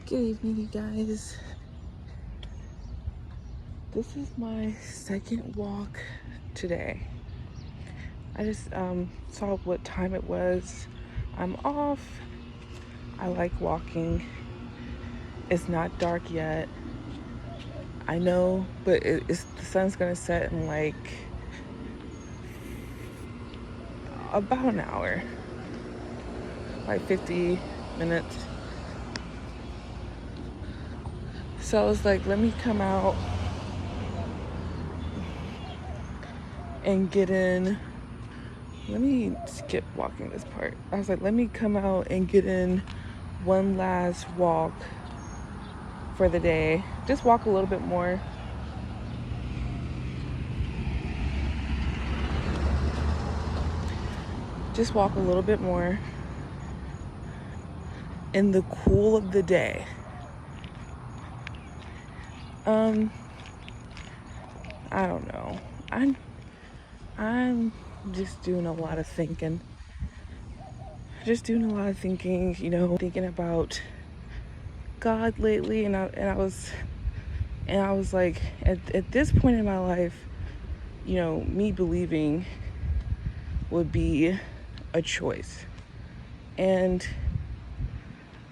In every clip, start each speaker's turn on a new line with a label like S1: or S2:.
S1: Good evening, you guys. This is my second walk today. I just saw what time it was. I'm off. I like walking. It's not dark yet. I know, but the sun's gonna set in like about an hour, like 50 minutes. So I was like, let me come out and get in. Let me skip walking this part. I was like, let me come out and get in one last walk for the day. Just walk a little bit more. Just walk a little bit more in the cool of the day. I don't know. I'm just doing a lot of thinking. Thinking about God lately, and I was like, at this point in my life, me believing would be a choice, and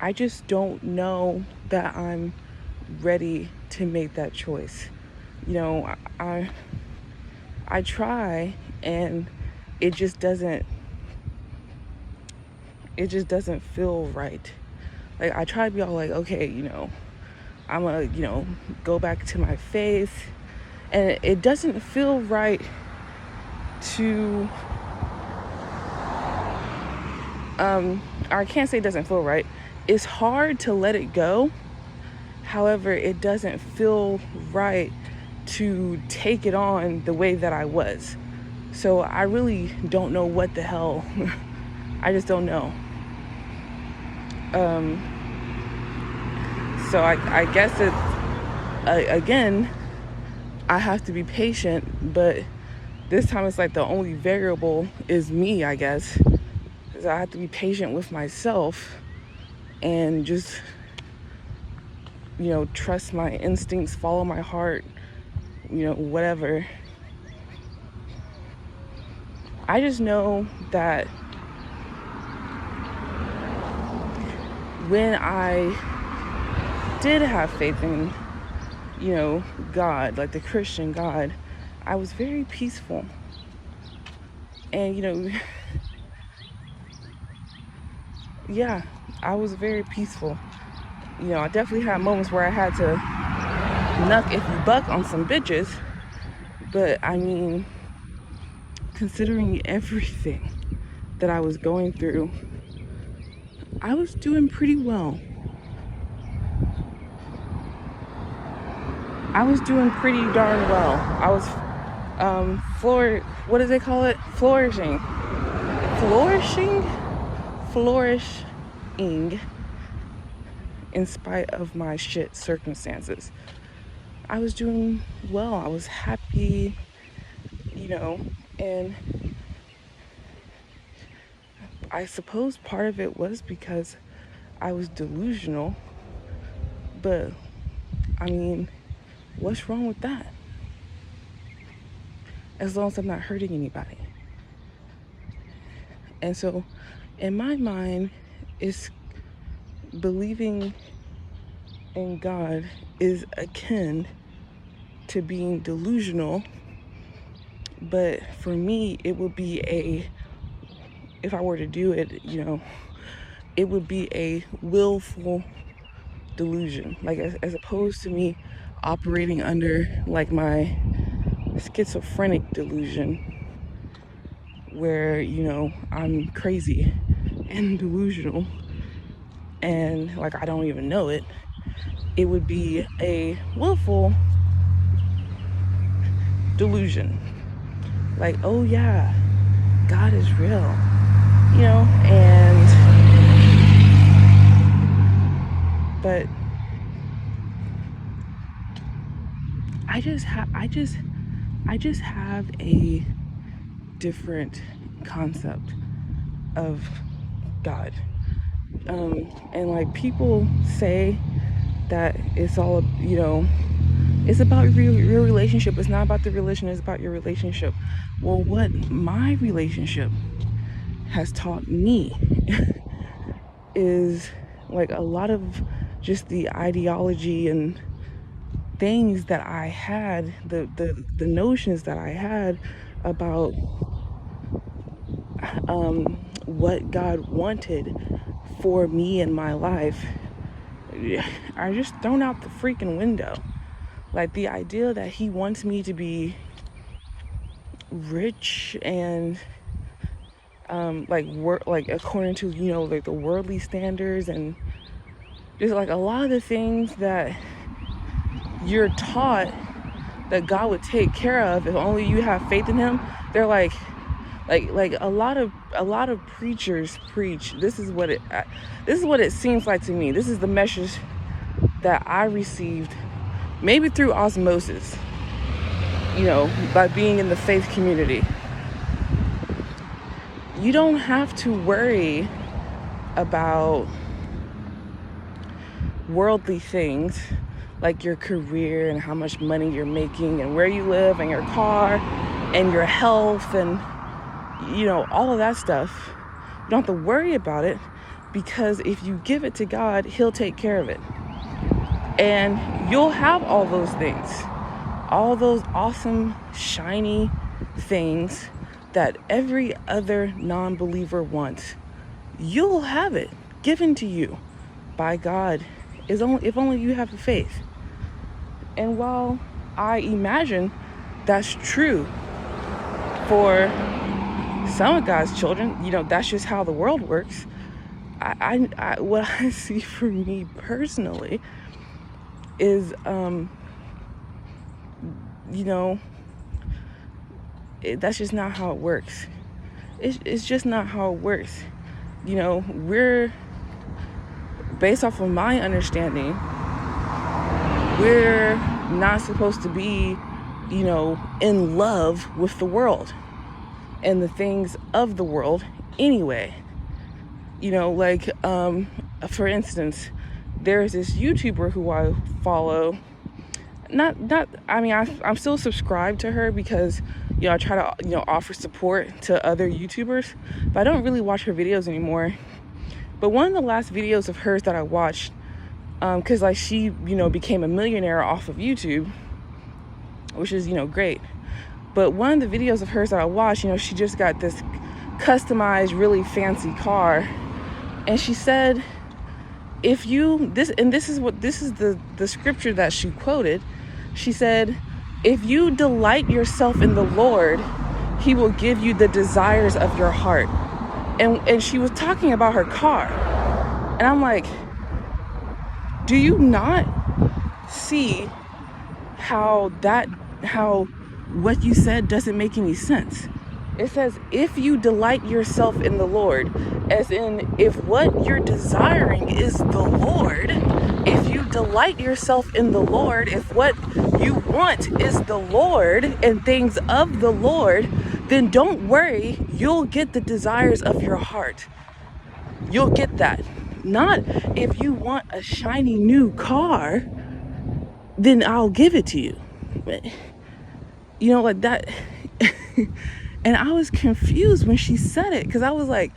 S1: I just don't know that I'm ready to make that choice. I try, and it just doesn't feel right. Like, I try to be all like, okay, I'm gonna, go back to my faith, and it doesn't feel right to I can't say it doesn't feel right. It's hard to let it go. However, it doesn't feel right to take it on the way that I was. So I really don't know what the hell. I just don't know. So I guess again, I have to be patient, but this time it's like the only variable is me, I guess. So I have to be patient with myself and just, trust my instincts, follow my heart, whatever. I just know that when I did have faith in, God, like the Christian God, I was very peaceful. And, yeah, I was very peaceful. I definitely had moments where I had to knuck if you buck on some bitches. But, I mean, considering everything that I was going through, I was doing pretty well. I was doing pretty darn well. I was, what do they call it? Flourishing in spite of my shit circumstances. I was doing well. I was happy, and I suppose part of it was because I was delusional, but I mean, what's wrong with that? As long as I'm not hurting anybody. And so, in my mind, it's believing in God is akin to being delusional, but for me, it would be if I were to do it, it would be a willful delusion, like as opposed to me operating under like my schizophrenic delusion, where I'm crazy and delusional and like I don't even know it. It would be a willful delusion, like, oh yeah, God is real, but I just have a different concept of God. And like people say that it's all, it's about your relationship. It's not about the religion, it's about your relationship. Well, what my relationship has taught me is like a lot of just the ideology and things that I had, the notions that I had about what God wanted for me in my life are just thrown out the freaking window. Like the idea that he wants me to be rich and like according to like the worldly standards, and just like a lot of the things that you're taught that God would take care of if only you have faith in him. They're like a lot of preachers preach. This is what it seems like to me. This is the message that I received, maybe through osmosis, by being in the faith community. You don't have to worry about worldly things like your career and how much money you're making and where you live and your car and your health and all of that stuff. You don't have to worry about it, because if you give it to God, he'll take care of it. And you'll have all those things, all those awesome, shiny things that every other non-believer wants. You'll have it given to you by God, if only you have the faith. And while I imagine that's true for some of God's children, that's just how the world works. What I see for me personally is, that's just not how it works. It's just not how it works. We're, based off of my understanding, we're not supposed to be, in love with the world and the things of the world anyway. For instance, there's this YouTuber who I follow. I'm still subscribed to her because, I try to, offer support to other YouTubers, but I don't really watch her videos anymore. But one of the last videos of hers that I watched, because like she, became a millionaire off of YouTube, which is, great. But one of the videos of hers that I watched, she just got this customized, really fancy car. And she said, this is the scripture that she quoted. She said, if you delight yourself in the Lord, he will give you the desires of your heart. And she was talking about her car. And I'm like, do you not see how what you said doesn't make any sense? It says, if you delight yourself in the Lord, as in, if what you're desiring is the Lord, if you delight yourself in the Lord, if what you want is the Lord and things of the Lord, then don't worry, you'll get the desires of your heart. You'll get that. Not if you want a shiny new car, then I'll give it to you. Like that. And I was confused when she said it, because I was like,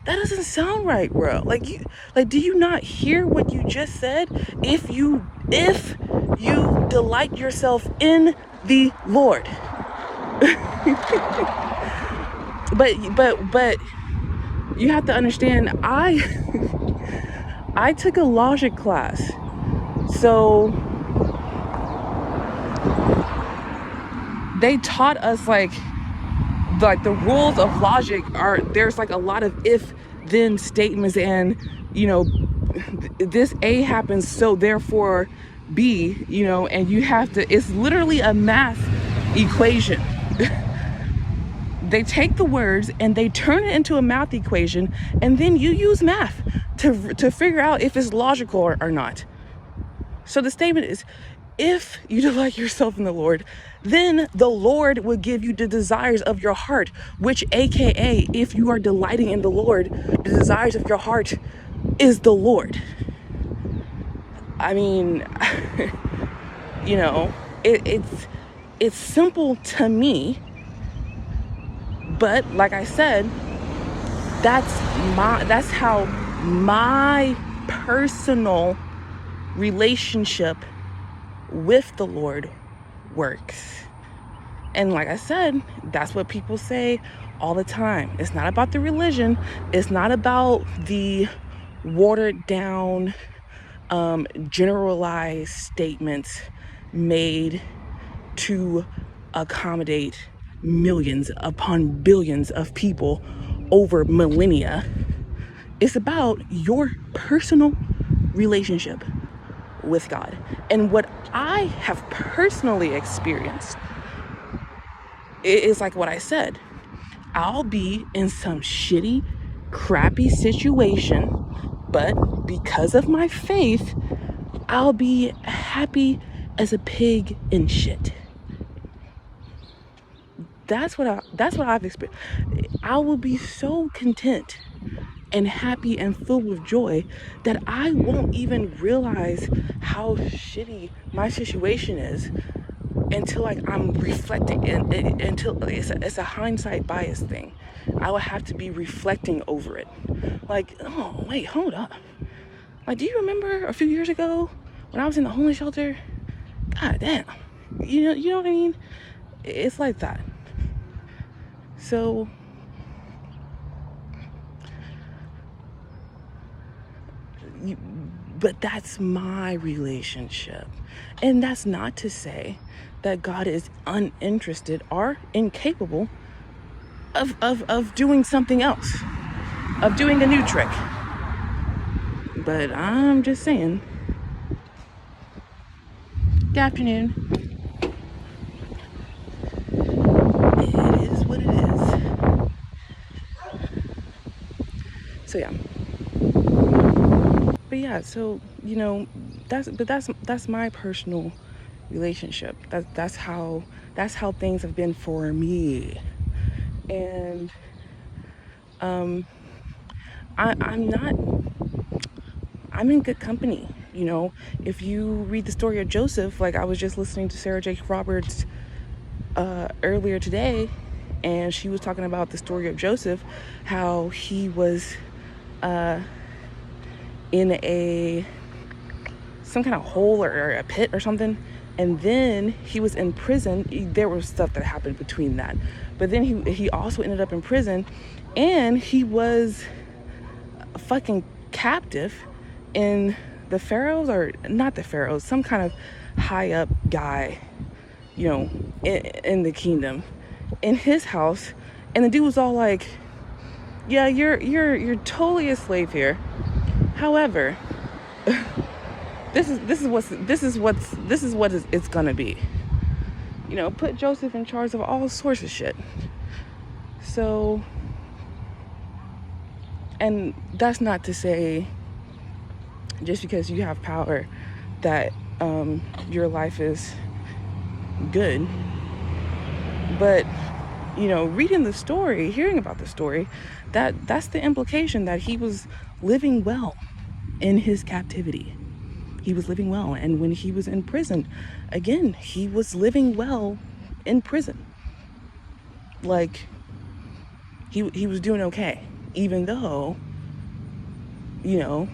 S1: that doesn't sound right, bro. Do you not hear what you just said? If you delight yourself in the Lord. but you have to understand, I took a logic class. So they taught us like the rules of logic are, there's like a lot of if then statements, and this A happens, so therefore B, and you have to, it's literally a math equation. They take the words and they turn it into a math equation, and then you use math to figure out if it's logical or not. So the statement is, If you delight yourself in the Lord, then the Lord will give you the desires of your heart, which AKA, if you are delighting in the Lord, the desires of your heart is the Lord. I mean, you know, it's simple to me, but like I said, that's how my personal relationship with the Lord works. And like I said, that's what people say all the time. It's not about the religion. It's not about the watered down, generalized statements made to accommodate millions upon billions of people over millennia. It's about your personal relationship with God. And what I have personally experienced is like what I said. I'll be in some shitty, crappy situation, but because of my faith, I'll be happy as a pig in shit. That's what I've experienced. I will be so content and happy and filled with joy that I won't even realize how shitty my situation is until like I'm reflecting, until it's a hindsight bias thing. I will have to be reflecting over it. Like, oh wait, hold up. Like, do you remember a few years ago when I was in the homeless shelter? God damn. You know what I mean? It's like that. So but that's my relationship. And that's not to say that God is uninterested or incapable of doing something else, of doing a new trick. But I'm just saying. Good afternoon. It is what it is. So yeah. But yeah, so you know, that's my personal relationship. That's how things have been for me. And I'm in good company. You know, if you read the story of Joseph, like I was just listening to Sarah Jakes Roberts earlier today, and she was talking about the story of Joseph, how he was in some kind of hole or a pit or something, and then he was in prison. There was stuff that happened between that, but then he also ended up in prison, and he was a fucking captive in the pharaohs, or not the pharaohs, some kind of high up guy, you know, in the kingdom, in his house. And the dude was all like, yeah, you're totally a slave here. However, this is what it's gonna be. You know, put Joseph in charge of all sorts of shit. So, and that's not to say just because you have power that your life is good. But you know, reading the story, hearing about the story, that's the implication, that he was living well in his captivity. He was living well. And when he was in prison, again, he was living well in prison. Like, he was doing okay, even though, you know,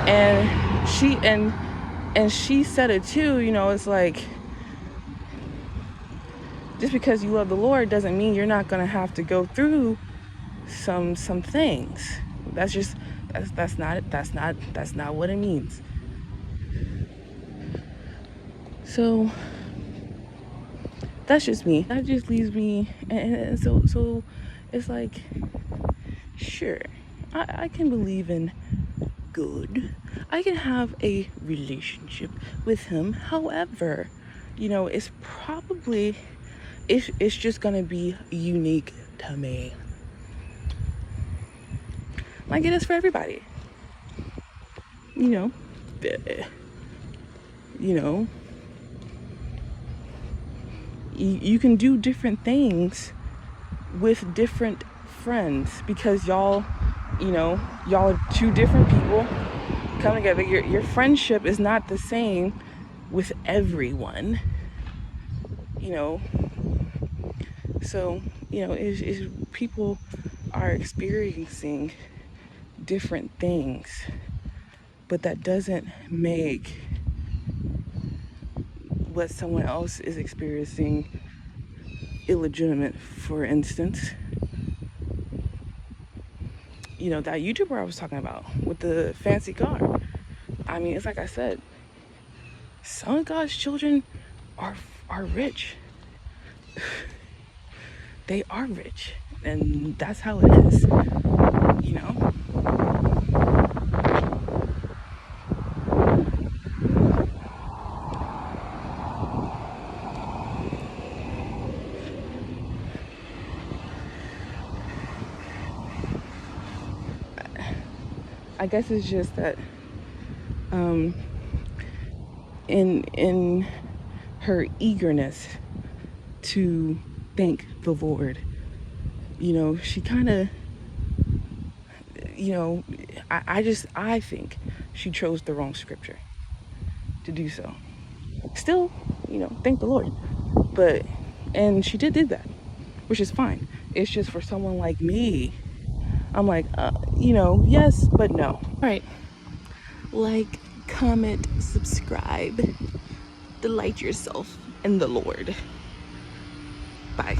S1: and she said it too, you know, it's like, just because you love the Lord doesn't mean you're not going to have to go through some things. That's not what it means. So that's just me. That just leaves me, and so it's like, sure, I can believe in good. I can have a relationship with him. However, you know, it's just gonna be unique to me, like it is for everybody. you know, you know, you can do different things with different friends because y'all are two different people come together. Your friendship is not the same with everyone, so is people are experiencing different things, but that doesn't make what someone else is experiencing illegitimate. For instance, that YouTuber I was talking about with the fancy car. I mean, it's like I said, some of God's children are rich. They are rich, and that's how it is, I guess it's just that in her eagerness to thank the Lord, she kind of, I think she chose the wrong scripture to do so. Still, thank the Lord. And she did that, which is fine. It's just for someone like me, I'm like, yes, but no. All right. Like, comment, subscribe. Delight yourself in the Lord. Bye.